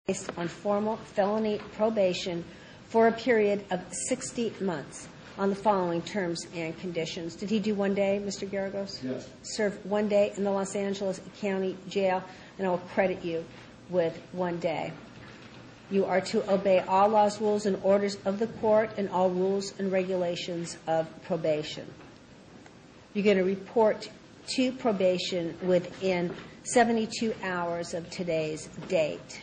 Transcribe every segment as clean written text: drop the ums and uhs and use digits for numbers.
based on formal felony probation for a period of 60 months on the following terms and conditions. Did he do 1 day, Mr. Garagos? Yes. Serve 1 day in the Los Angeles County Jail, and I will credit you with 1 day. You are to obey all laws, rules, and orders of the court and all rules and regulations of probation. You're going to report to probation within 72 hours of today's date,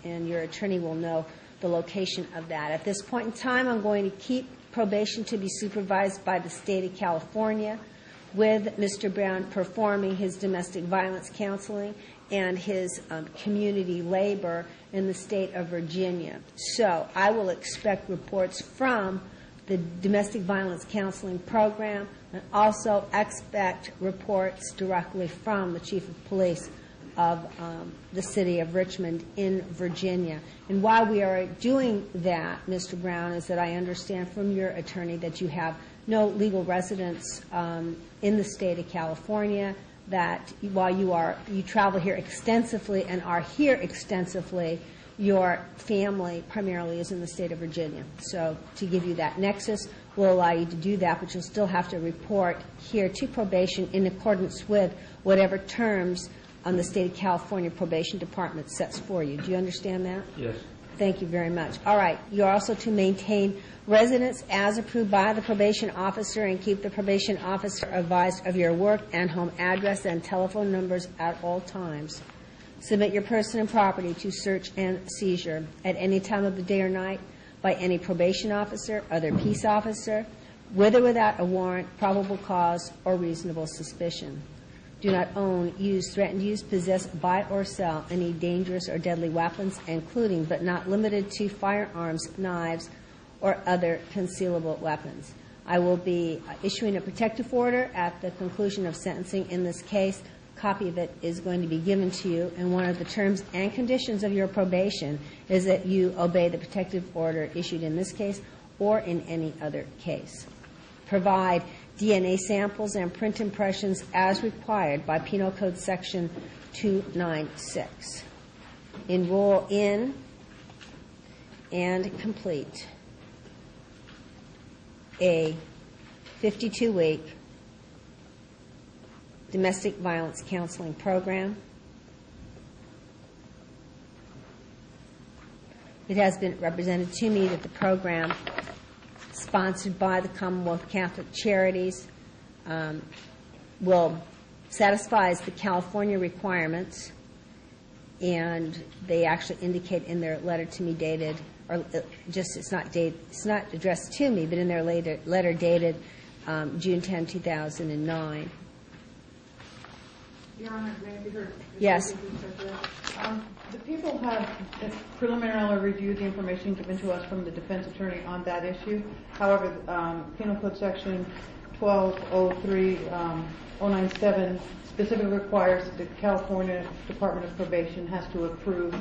and your attorney will know the location of that. At this point in time, I'm going to keep probation to be supervised by the state of California, with Mr. Brown performing his domestic violence counseling and his community labor in the state of Virginia. So I will expect reports from the domestic violence counseling program, and also expect reports directly from the chief of police of the city of Richmond in Virginia. And why we are doing that, Mr. Brown, is that I understand from your attorney that you have no legal residence in the state of California, that while you travel here extensively and are here extensively, your family primarily is in the state of Virginia. So to give you that nexus will allow you to do that, but you'll still have to report here to probation in accordance with whatever terms the state of California Probation Department sets for you. Do you understand that? Yes. Thank you very much. All right. You're also to maintain residence as approved by the probation officer and keep the probation officer advised of your work and home address and telephone numbers at all times. Submit your person and property to search and seizure at any time of the day or night by any probation officer, other peace officer, with or without a warrant, probable cause, or reasonable suspicion. Do not own, use, threaten to use, possess, buy, or sell any dangerous or deadly weapons, including but not limited to firearms, knives, or other concealable weapons. I will be issuing a protective order at the conclusion of sentencing in this case. A copy of it is going to be given to you, and one of the terms and conditions of your probation is that you obey the protective order issued in this case or in any other case. Provide DNA samples and print impressions as required by Penal Code Section 296. Enroll in and complete a 52-week domestic violence counseling program. It has been represented to me that the program, sponsored by the Commonwealth Catholic Charities, will satisfy the California requirements, and they actually indicate in their letter to me dated, or just it's not addressed to me, but in their letter dated June 10, 2009. Your Honor, may I be heard? Yes. The people have preliminarily reviewed the information given to us from the defense attorney on that issue. However, Penal Code Section 1203-097 specifically requires that the California Department of Probation has to approve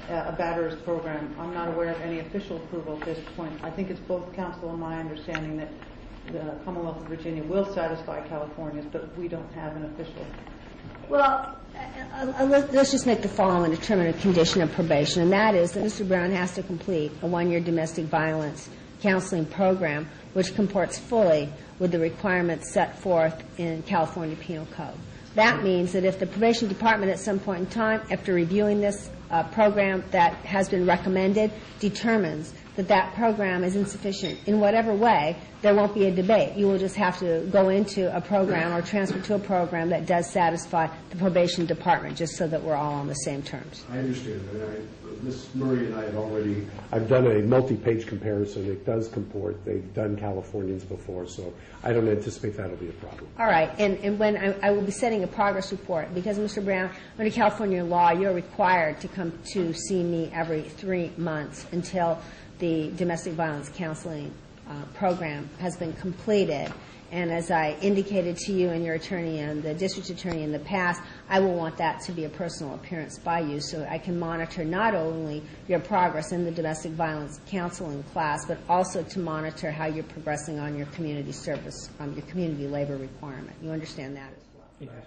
a batterer's program. I'm not aware of any official approval at this point. I think it's both counsel and my understanding that the Commonwealth of Virginia will satisfy California's, but we don't have an official. Well, let's just make the following determinative condition of probation, and that is that Mr. Brown has to complete a 1-year domestic violence counseling program which comports fully with the requirements set forth in California Penal Code. That means that if the probation department at some point in time, after reviewing this program that has been recommended, determines that that program is insufficient in whatever way, there won't be a debate. You will just have to go into a program or transfer to a program that does satisfy the probation department, just so that we're all on the same terms. I understand that. Ms. Murray and I have I've done a multi-page comparison. It does comport. They've done Californians before, so I don't anticipate that'll be a problem. All right. And when I will be setting a progress report, because, Mr. Brown, under California law, you're required to come to see me every 3 months until the domestic violence counseling program has been completed. And as I indicated to you and your attorney and the district attorney in the past, I will want that to be a personal appearance by you so I can monitor not only your progress in the domestic violence counseling class, but also to monitor how you're progressing on your community service, your community labor requirement. You understand that as well? Yes.